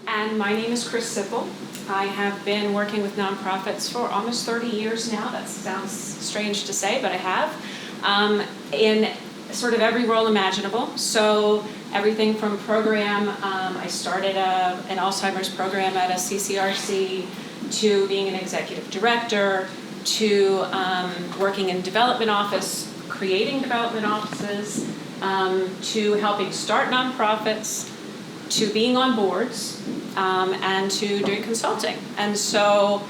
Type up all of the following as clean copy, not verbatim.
And my name is Sipple. I have been working with nonprofits for almost 30 years now. That sounds strange to say, but I have, in sort of every role imaginable. So everything from program, I started an Alzheimer's program at a CCRC, to being an executive director, to working in development office, creating development offices, to helping start nonprofits, to being on boards, and to doing consulting. And so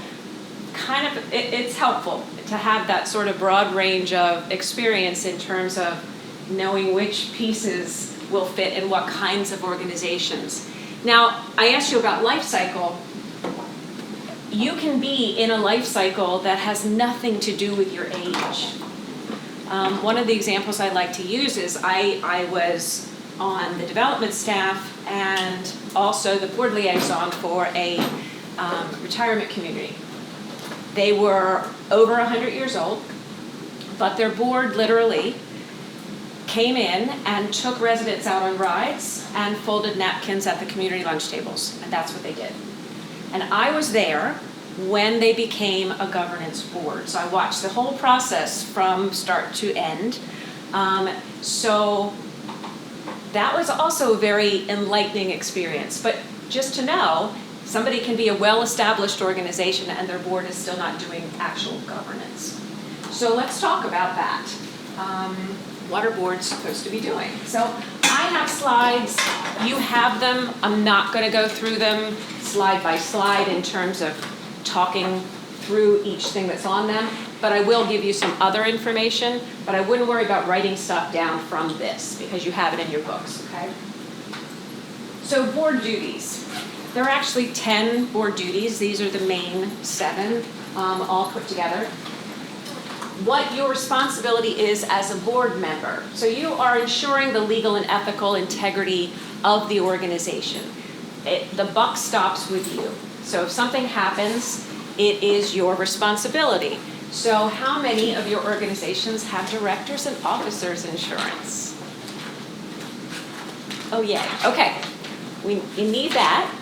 kind of it's helpful to have that sort of broad range of experience in terms of knowing which pieces will fit in what kinds of organizations. Now, I asked you about life cycle. You can be in a life cycle that has nothing to do with your age. One of the examples I like to use is I was on the development staff and also the board liaison for a retirement community. They were over 100 years old, but their board literally came in and took residents out on rides and folded napkins at the community lunch tables, and that's what they did. And I was there when they became a governance board, so I watched the whole process from start to end. So that was also a very enlightening experience. But just to know, somebody can be a well-established organization and their board is still not doing actual governance. So let's talk about that. What are boards supposed to be doing? So I have slides, you have them. I'm not going to go through them slide by slide in terms of talking through each thing that's on them, but I will give you some other information, but I wouldn't worry about writing stuff down from this because you have it in your books, okay? So board duties. There are actually 10 board duties. These are the main 7, all put together. What your responsibility is as a board member. So you are ensuring the legal and ethical integrity of the organization. The buck stops with you. So if something happens, it is your responsibility. So how many of your organizations have directors and officers insurance? Oh, yay. Okay. You need that.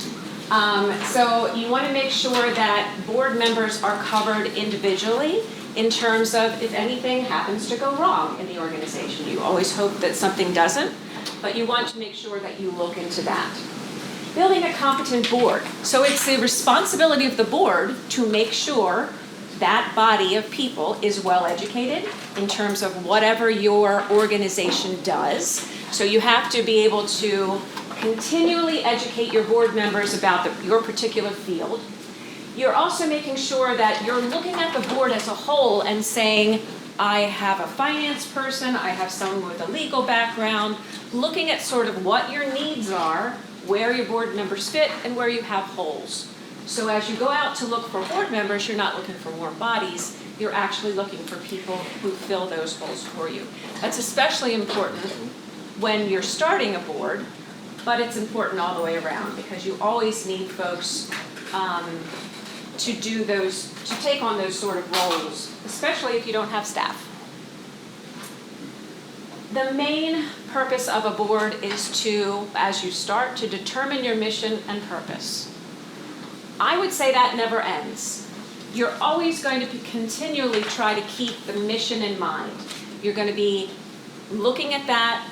So you want to make sure that board members are covered individually in terms of if anything happens to go wrong in the organization. You always hope that something doesn't, but you want to make sure that you look into that. Building a competent board. So it's the responsibility of the board to make sure that body of people is well educated in terms of whatever your organization does. So you have to be able to continually educate your board members about your particular field. You're also making sure that you're looking at the board as a whole and saying, I have a finance person, I have someone with a legal background, looking at sort of what your needs are, where your board members fit, and where you have holes. So as you go out to look for board members, you're not looking for warm bodies, you're actually looking for people who fill those holes for you. That's especially important when you're starting a board, but it's important all the way around because you always need folks to take on those sort of roles, especially if you don't have staff. The main purpose of a board is to, as you start, to determine your mission and purpose. I would say that never ends. You're always going to continually try to keep the mission in mind. You're going to be looking at that.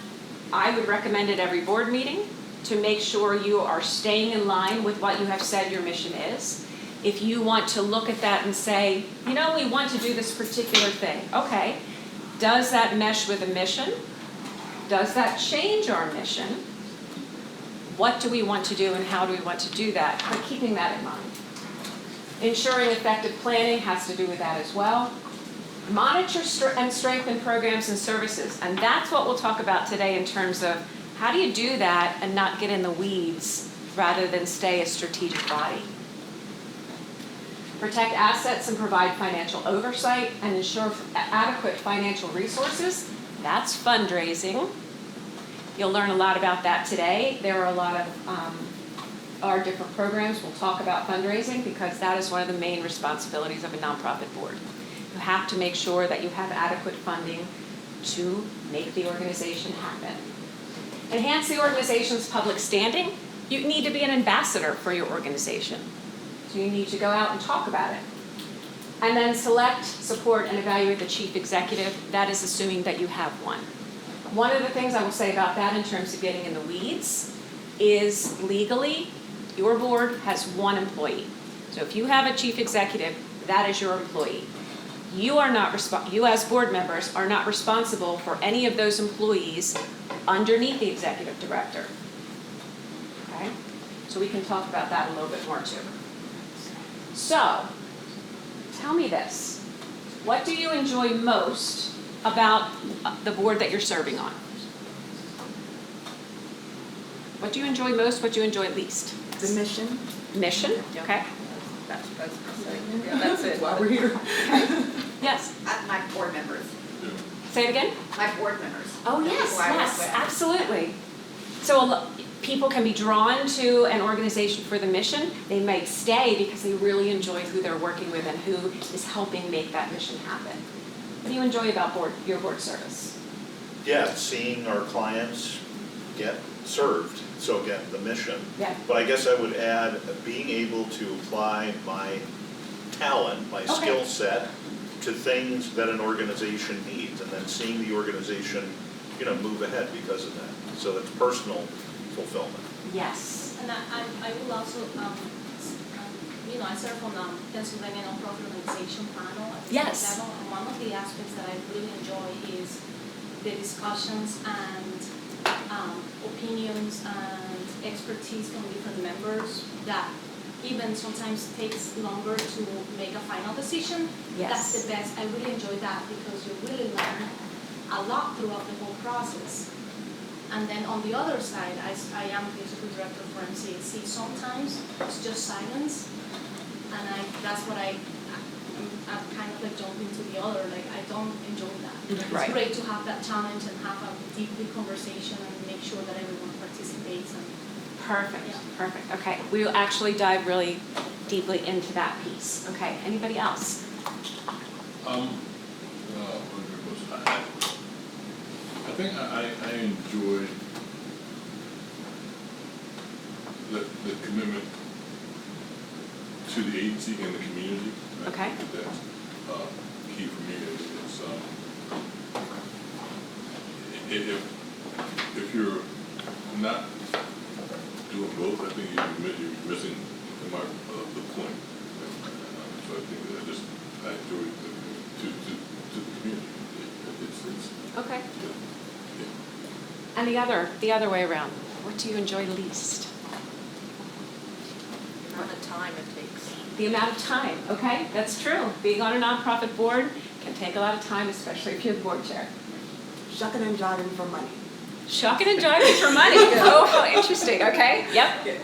I would recommend at every board meeting to make sure you are staying in line with what you have said your mission is. If you want to look at that and say, you know, we want to do this particular thing. Okay, does that mesh with a mission? Does that change our mission? What do we want to do and how do we want to do that? But keeping that in mind. Ensuring effective planning has to do with that as well. Monitor and strengthen programs and services. And that's what we'll talk about today in terms of how do you do that and not get in the weeds rather than stay a strategic body. Protect assets and provide financial oversight and ensure adequate financial resources. That's fundraising. You'll learn a lot about that today. There are a lot of our different programs. We'll talk about fundraising because that is one of the main responsibilities of a nonprofit board. You have to make sure that you have adequate funding to make the organization happen. Enhance the organization's public standing. You need to be an ambassador for your organization. So you need to go out and talk about it. And then select, support, and evaluate the chief executive. That is assuming that you have one. One of the things I will say about that in terms of getting in the weeds is legally, your board has one employee. So if you have a chief executive, that is your employee. You as board members are not responsible for any of those employees underneath the executive director. Okay? So we can talk about that a little bit more too. So, tell me this. What do you enjoy most about the board that you're serving on? What do you enjoy most? What do you enjoy least? The mission. Mission? Okay. That's it. While we're here. Yes. My board members. Say it again? My board members. Oh, yes, yes, absolutely. So people can be drawn to an organization for the mission. They might stay because they really enjoy who they're working with and who is helping make that mission happen. What do you enjoy about your board service? Yeah, seeing our clients get served. So again, the mission. Yeah. But I guess I would add being able to apply my talent, my skill set to things that an organization needs, and then seeing the organization, move ahead because of that. So it's personal fulfillment. Yes. And I will also, I serve on the Pennsylvania Nonprofit Organization panel at the Yes. state level, and one of the aspects that I really enjoy is the discussions and opinions and expertise from different members that even sometimes takes longer to make a final decision. Yes. That's the best. I really enjoy that because you really learn a lot throughout the whole process. And then on the other side, I am the executive director for MCAC. Sometimes it's just silence, and that's what I'm kind of like jumping to the other. Like I don't enjoy that. Right. It's great to have that challenge and have a deep conversation and make sure that everyone participates. And Perfect, yeah. perfect. Okay, we will actually dive really deeply into that piece. Okay, anybody else? I think I enjoy the commitment to the agency and the community. Right? Okay. I think that's key for me. If you're not doing both, I think you're missing the point. So I think that I enjoy to the community. Okay. Yeah. And the other way around, what do you enjoy least? The amount of time it takes. The amount of time, okay? That's true. Being on a nonprofit board can take a lot of time, especially if you're the board chair. Shucking and jiving for money. Shucking and jiving for money. Oh, how interesting. Okay. Yep. Yeah.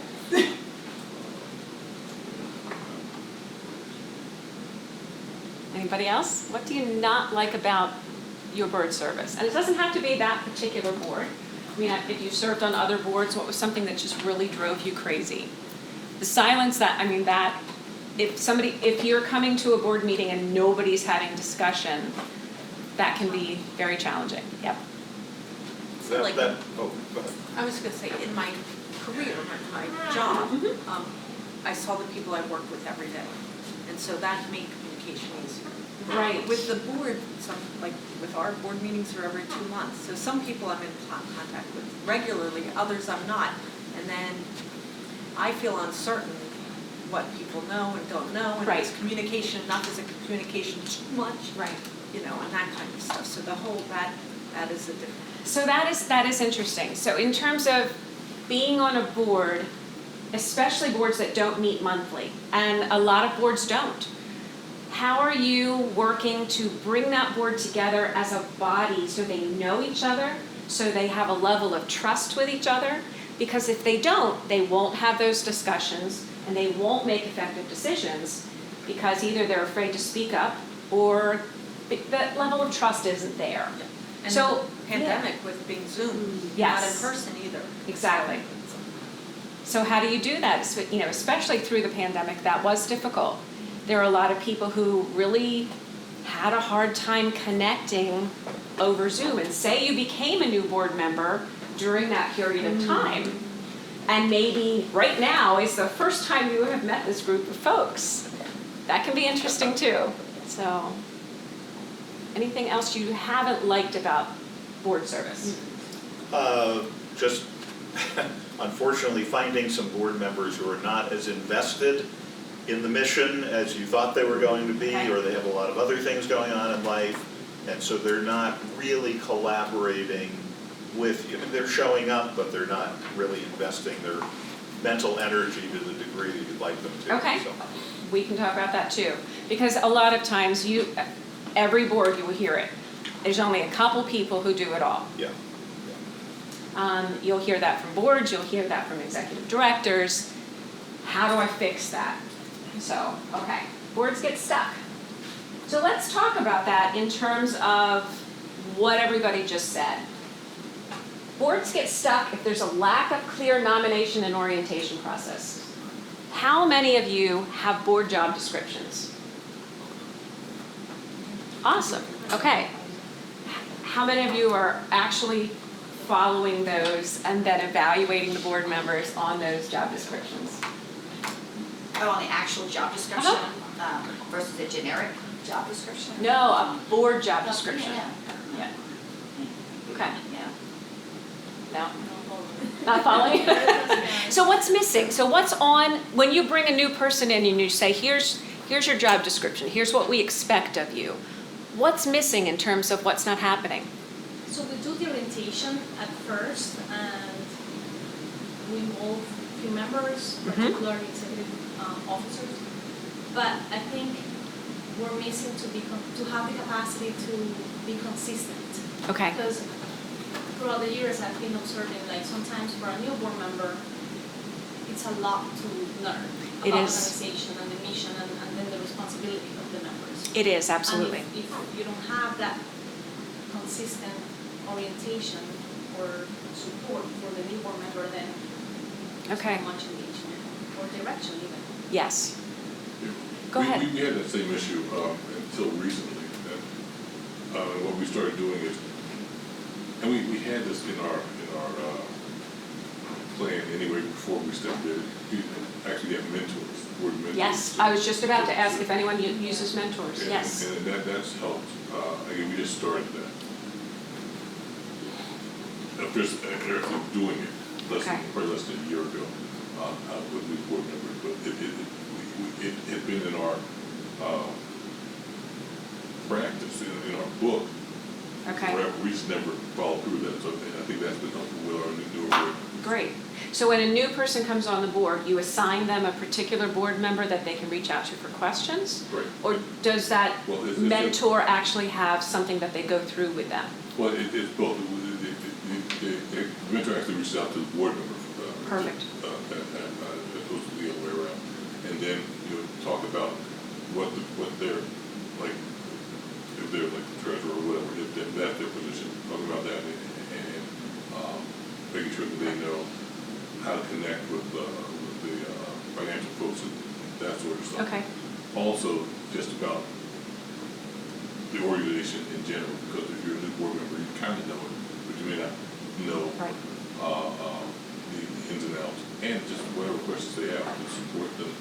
Anybody else? What do you not like about your board service? And it doesn't have to be that particular board. I mean, if you served on other boards, what was something that just really drove you crazy? The silence if you're coming to a board meeting and nobody's having discussion, that can be very challenging. Yep. Go ahead. I was going to say, in my career, my job, I saw the people I worked with every day. And so that made communication easier. Right. With the board, with our board meetings are every 2 months. So some people I'm in contact with regularly, others I'm not. And then I feel uncertain what people know and don't know. And Right. is communication enough? Is it communication too much? Right. And that kind of stuff. So the whole, that is a different. So that is interesting. So in terms of being on a board, especially boards that don't meet monthly, and a lot of boards don't, how are you working to bring that board together as a body so they know each other, so they have a level of trust with each other? Because if they don't, they won't have those discussions and they won't make effective decisions because either they're afraid to speak up or that level of trust isn't there. Yeah. And So, the pandemic with being Zoom, Yes. not in person either. Exactly. So how do you do that? So, especially through the pandemic, that was difficult. There are a lot of people who really had a hard time connecting over Zoom. And say you became a new board member during that period of time, And maybe right now is the first time you have met this group of folks. That can be interesting too. So, anything else you haven't liked about board service? Just unfortunately finding some board members who are not as invested in the mission as you thought they were going to be, Okay. or they have a lot of other things going on in life, and so they're not really collaborating with you. I mean, they're showing up, but they're not really investing their mental energy to the degree that you'd like them to. Okay. So, We can talk about that too. Because a lot of times every board you will hear it. There's only a couple people who do it all. yeah. You'll hear that from boards, you'll hear that from executive directors. How do I fix that? So, okay, boards get stuck. So let's talk about that in terms of what everybody just said. Boards get stuck if there's a lack of clear nomination and orientation process. How many of you have board job descriptions? Awesome, okay. How many of you are actually following those and then evaluating the board members on those job descriptions? Oh, on the actual job description versus a generic job description? No, a board job description. Yeah. Okay, Yeah. no, not following? So what's missing? So what's on, when you bring a new person in and you say, here's your job description, here's what we expect of you. What's missing in terms of what's not happening? So we do the orientation at first, and we involve few members, particularly executive officers. But I think we're missing to have the capacity to be consistent. Okay, Because throughout the years, I've been observing, like sometimes for a new board member, it's a lot to learn It about is. organization and the mission and then the responsibility of the members. it is, absolutely. And if you don't have that consistent orientation or support for the new board member, then there's Okay. not much engagement or direction even. Yes, Yeah. Go ahead. We had that same issue until recently. And what we started doing is, and we had this in our plan anyway before we stepped in. We actually have mentors, board mentors. yes, I was just about to ask if anyone uses mentors, And- yes. And that's helped. Again, we just started that. They're doing it Okay. probably less than a year ago with new board members, but it had been in our practice, in our book. Okay, Forever. We just never followed through that, so I think that's been helpful with our newer board. great. So when a new person comes on the board, you assign them a particular board member that they can reach out to for questions? Right. Or does that Well, it's- mentor actually have something that they go through with them? Well, it's both. The mentor actually reaches out to the board member. Perfect. As opposed to the other way around. And then, talk about what they're, like, if they're like the treasurer or whatever, if that's their position, talk about that and making sure that they know how to connect with the financial folks and that sort of stuff. Okay, Also, just about the organization in general, because if you're a new board member, you kind of know it, but you may not know right. The ins and outs, and just whatever questions they have to support them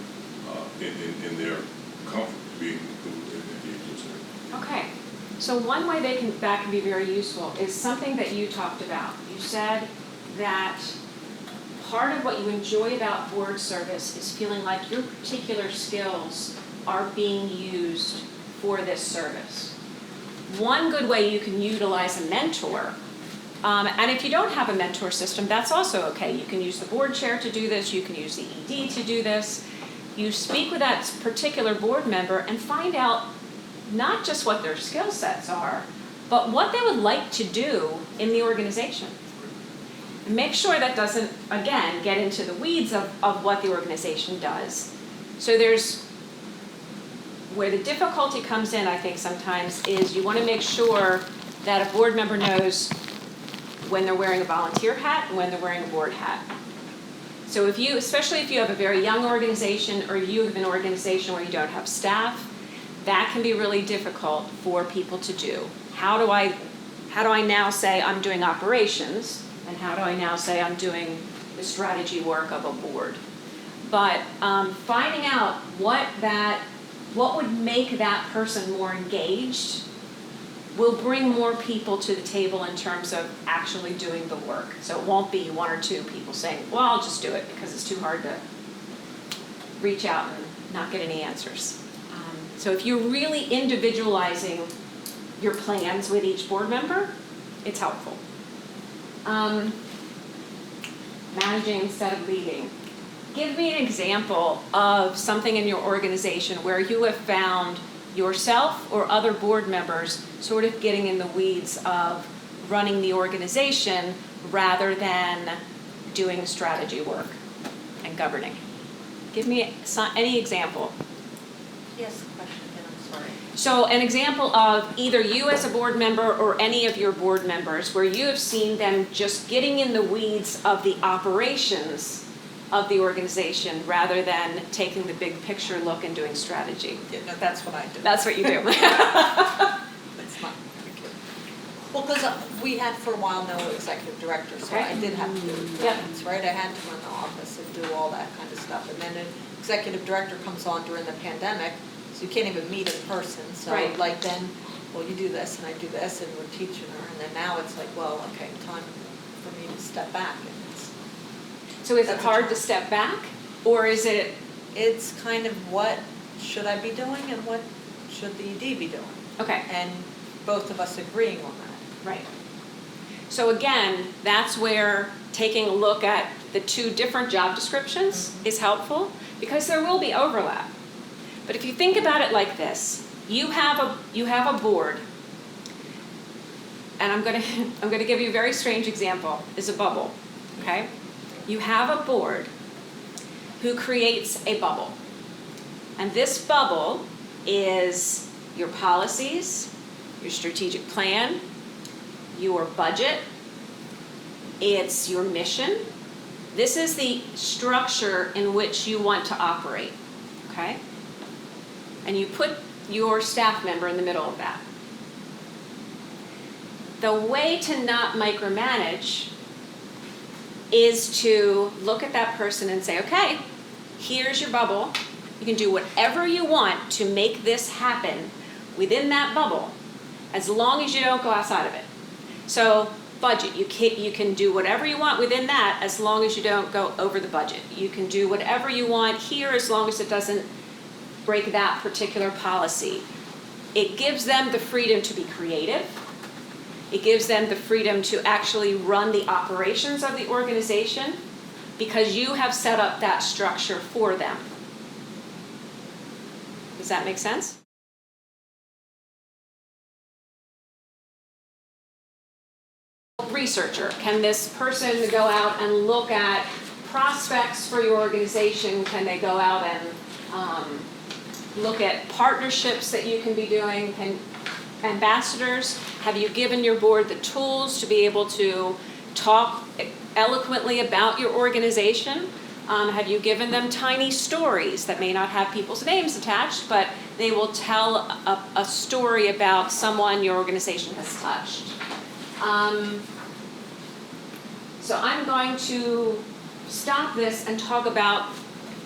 in their comfort being engaged in. Okay, so one way that can be very useful is something that you talked about. You said that part of what you enjoy about board service is feeling like your particular skills are being used for this service. One good way you can utilize a mentor, and if you don't have a mentor system, that's also okay. You can use the board chair to do this, you can use the ED to do this. You speak with that particular board member and find out not just what their skill sets are, but what they would like to do in the organization. And make sure that doesn't, again, get into the weeds of what the organization does. So where the difficulty comes in, I think sometimes, is you want to make sure that a board member knows when they're wearing a volunteer hat and when they're wearing a board hat. So especially if you have a very young organization or you have an organization where you don't have staff, that can be really difficult for people to do. How do I now say I'm doing operations, and how do I now say I'm doing the strategy work of a board. But finding out what would make that person more engaged will bring more people to the table in terms of actually doing the work. So it won't be one or two people saying, well, I'll just do it because it's too hard to reach out and not get any answers. So if you're really individualizing your plans with each board member, it's helpful. Managing instead of leading. Give me an example of something in your organization where you have found yourself or other board members sort of getting in the weeds of running the organization rather than doing strategy work and governing. Give me any example. Yes, question again, I'm sorry. So an example of either you as a board member or any of your board members where you have seen them just getting in the weeds of the operations of the organization rather than taking the big picture look and doing strategy. Yeah, no, that's what I do. That's what you do. That's not very good. Well, because we had for a while no executive director, so Okay. I did have to do Yep. things, right? I had to run the office and do all that kind of stuff. And then an executive director comes on during the pandemic, so you can't even meet in person. So Right. like then, well, you do this and I do this and we're teaching her. And then now it's like, well, okay, time for me to step back. And So is it hard to step back, or is it? it's kind of what should I be doing and what should the ED be doing? Okay, And both of us agreeing on that. right. So again, that's where taking a look at the two different job descriptions is helpful, because there will be overlap. But if you think about it like this, you have a board, and I'm gonna give you a very strange example, is a bubble, okay? You have a board who creates a bubble. And this bubble is your policies, your strategic plan, your budget, it's your mission. This is the structure in which you want to operate, okay? And you put your staff member in the middle of that. The way to not micromanage is to look at that person and say, okay, here's your bubble. You can do whatever you want to make this happen within that bubble, as long as you don't go outside of it. So budget, you can do whatever you want within that as long as you don't go over the budget. You can do whatever you want here as long as it doesn't break that particular policy. It gives them the freedom to be creative. It gives them the freedom to actually run the operations of the organization because you have set up that structure for them. Does that make sense? Researcher, can this person go out and look at prospects for your organization? Can they go out and look at partnerships that you can be doing? Can ambassadors, have you given your board the tools to be able to talk eloquently about your organization? Have you given them tiny stories that may not have people's names attached, but they will tell a story about someone your organization has touched? So I'm going to stop this and talk about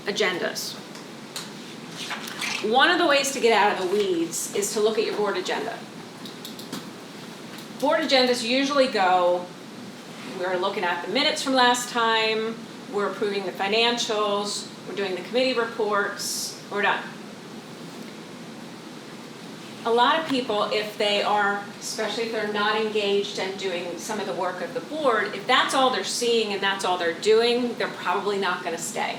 agendas. One of the ways to get out of the weeds is to look at your board agenda. Board agendas usually go, we're looking at the minutes from last time, we're approving the financials, we're doing the committee reports, we're done. A lot of people, if they are, especially if they're not engaged and doing some of the work of the board, if that's all they're seeing and that's all they're doing, they're probably not going to stay.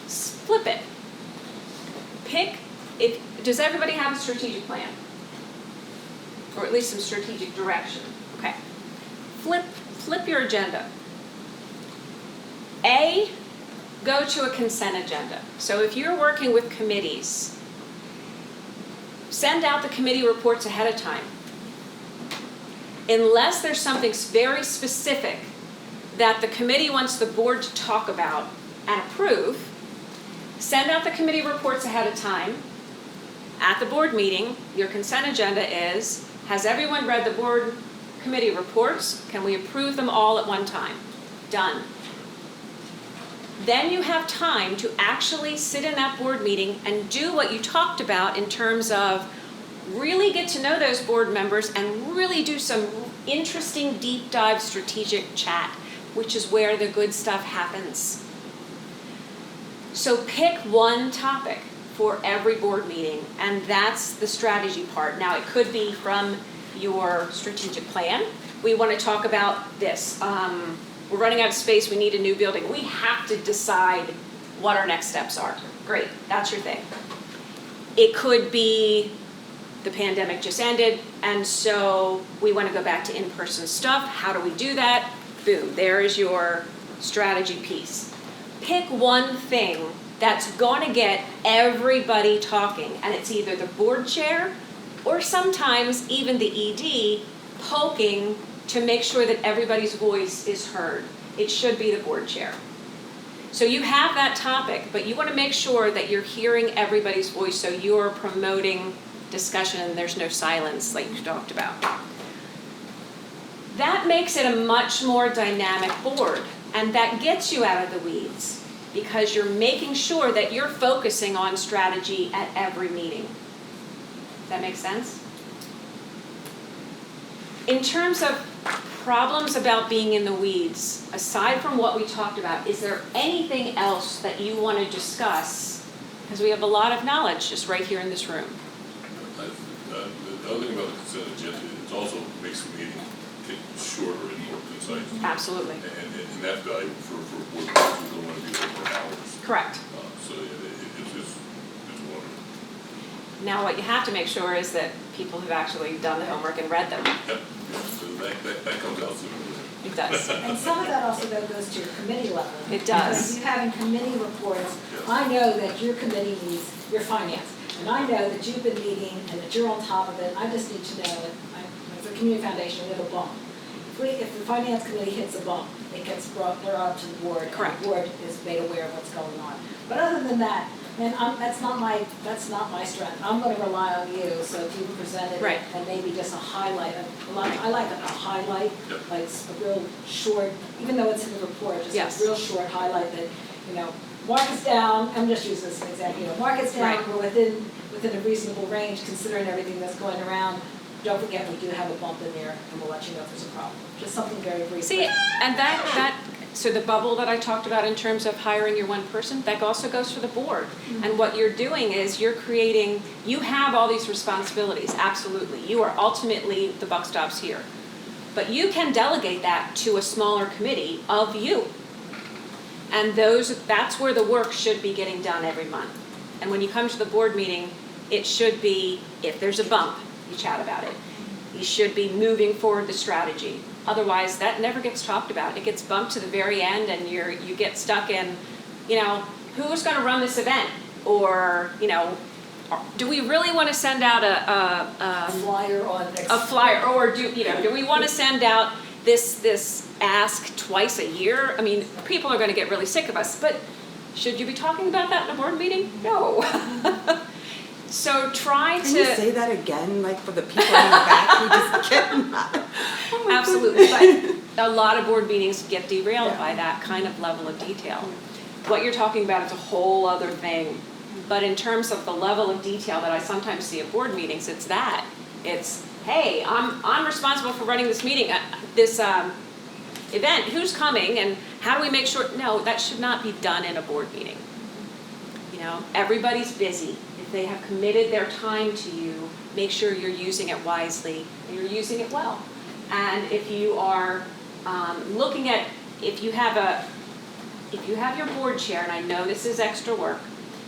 Flip it. Does everybody have a strategic plan? Or at least some strategic direction? Okay. Flip your agenda. Go to a consent agenda. So if you're working with committees, send out the committee reports ahead of time. Unless there's something very specific that the committee wants the board to talk about and approve, send out the committee reports ahead of time. At the board meeting, your consent agenda is, has everyone read the board committee reports. Can we approve them all at one time? Done. Then you have time to actually sit in that board meeting and do what you talked about in terms of really get to know those board members and really do some interesting deep dive strategic chat, which is where the good stuff happens. So pick one topic for every board meeting, and that's the strategy part. Now, it could be from your strategic plan. We want to talk about this. We're running out of space, we need a new building. We have to decide what our next steps are. Great, that's your thing. It could be the pandemic just ended, and so we want to go back to in-person stuff. How do we do that? Boom, there is your strategy piece. Pick one thing that's going to get everybody talking, and it's either the board chair or sometimes even the ED poking to make sure that everybody's voice is heard. It should be the board chair. So you have that topic, but you want to make sure that you're hearing everybody's voice so you're promoting discussion and there's no silence like you talked about. That makes it a much more dynamic board, and that gets you out of the weeds because you're making sure that you're focusing on strategy at every meeting. Does that make sense? In terms of problems about being in the weeds, aside from what we talked about, is there anything else that you want to discuss? Because we have a lot of knowledge just right here in this room. The other thing about the consent agenda, it also makes the meeting get shorter and more concise. Absolutely. And that's valuable for board members who don't want to be there for hours. Correct. So it's wonderful. Now what you have to make sure is that people have actually done the homework and read them. Yep. So that comes out soon. It does. And some of that also though goes to your committee level. It does. Because you having committee reports, Yes. I know that your committee needs your finance. And I know that you've been meeting and that you're on top of it. I just need to know that, as a community foundation, we have a bump. If the finance committee hits a bump, it gets brought up to the board. Correct. And the board is made aware of what's going on. But other than that, and that's not my strength. I'm going to rely on you. So if you present it Right. and maybe just a highlight, I like a highlight, Yep. like a real short, even though it's in the report, just Yes. a real short highlight that, market's down. I'm just using this as an example. Market's down. Right. We're within a reasonable range considering everything that's going around. Don't forget we do have a bump in there, and we'll let you know if there's a problem. Just something very brief. See, and so the bubble that I talked about in terms of hiring your one person, that also goes for the board. Mm-hmm. And what you're doing is you have all these responsibilities, absolutely. You are ultimately, the buck stops here. But you can delegate that to a smaller committee of you. And that's where the work should be getting done every month. And when you come to the board meeting, it should be, if there's a bump, you chat about it. You should be moving forward the strategy. Otherwise, that never gets talked about. It gets bumped to the very end and you get stuck in, who's going to run this event? Or, do we really want to send out A flyer on a flyer? Or do we want to send out this ask twice a year? I mean, people are going to get really sick of us. But should you be talking about that in a board meeting? No. So try to... Can you say that again, like for the people in the back who just get mad? Oh my Absolutely, goodness. but a lot of board meetings get derailed Yeah. by that kind of level of detail. What you're talking about is a whole other thing. But in terms of the level of detail that I sometimes see at board meetings, it's that. It's, hey, I'm responsible for running this meeting, this event. Who's coming and how do we make sure? No, that should not be done in a board meeting. Everybody's busy. If they have committed their time to you, make sure you're using it wisely and you're using it well. And if you are looking at, if you have your board chair, and I know this is extra work,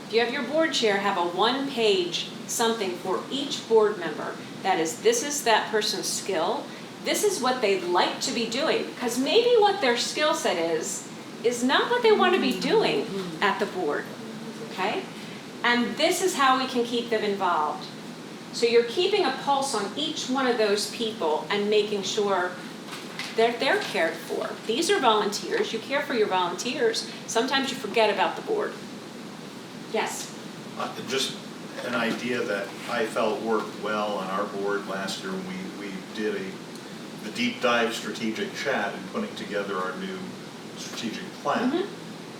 if you have your board chair have a one-page something for each board member, this is that person's skill, this is what they'd like to be doing, because maybe what their skill set is not what they want to be doing at the board, okay? And this is how we can keep them involved. So you're keeping a pulse on each one of those people and making sure that they're cared for. These are volunteers. You care for your volunteers. Sometimes you forget about the board. Yes? Just an idea that I felt worked well on our board last year when we did a the deep dive strategic chat and putting together our new strategic plan,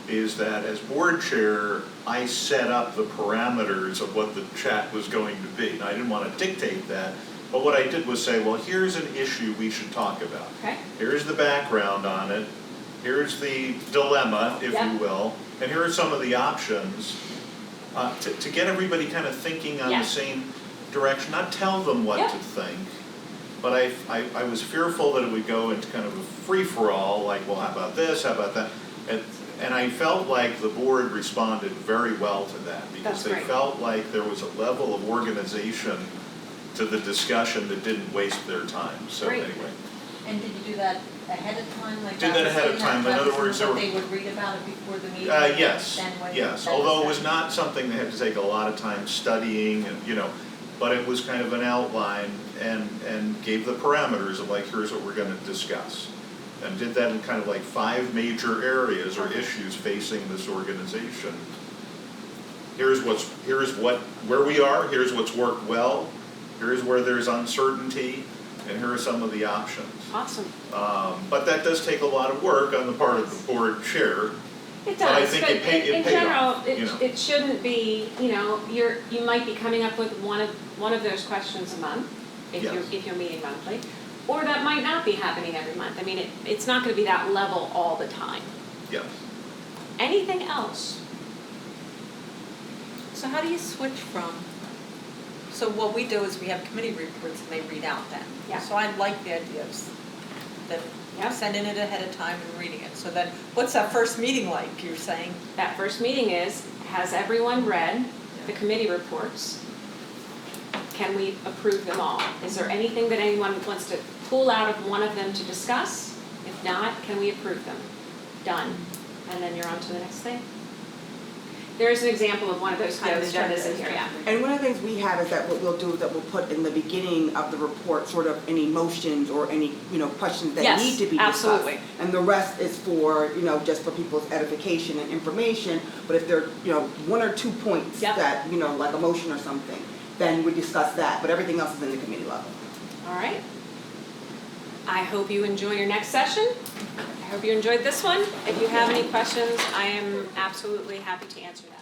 is that as board chair, I set up the parameters of what the chat was going to be. Now, I didn't want to dictate that, but what I did was say, well, here's an issue we should talk about. Okay. Here's the background on it, here's the dilemma, if you will, and here are some of the options to get everybody kind of thinking on the same direction, not tell them what to think. But I was fearful that it would go into kind of a free-for-all, like, well, how about this, how about that? And I felt like the board responded very well to that, because they felt like there was a level of organization to the discussion that didn't waste their time, so anyway. And did you do that ahead of time, like Did that ahead of time. In other words, there were- they would read about it before the meeting? Yes, then when- yes, then although it was discuss? not something they had to take a lot of time studying, and but it was kind of an outline and gave the parameters of like, here's what we're gonna discuss. And did that in kind of like 5 major areas or issues facing this organization. Here's where we are, here's what's worked well, here's where there's uncertainty, and here are some of the options. Awesome. But that does take a lot of work on the part of the board chair. It But I does, think but it paid in general, off, you know. it shouldn't be, you might be coming up with one of those questions a month, if you're meeting monthly, or that might not be happening every month. I mean, it's not gonna be that level all the time. Yes. Anything else? So how do you switch from, so what we do is we have committee reports and they read out then. Yeah. So I like the idea of sending it ahead of time and reading it. So then, what's that first meeting like, you're saying? That first meeting has everyone read the committee reports? Can we approve them all? Is there anything that anyone wants to pull out of one of them to discuss? If not, can we approve them? Done. And then you're on to the next thing. There is an example of one of those kind of agendas in here, yeah. And one of the things we have is that what we'll do is that we'll put in the beginning of the report sort of any motions or any, questions that need to be discussed. Absolutely. And the rest is for, just for people's edification and information. But if there are, 1 or 2 points that, like a motion or something, then we discuss that. But everything else is in the committee level. All right. I hope you enjoy your next session. I hope you enjoyed this one. If you have any questions, I am absolutely happy to answer that.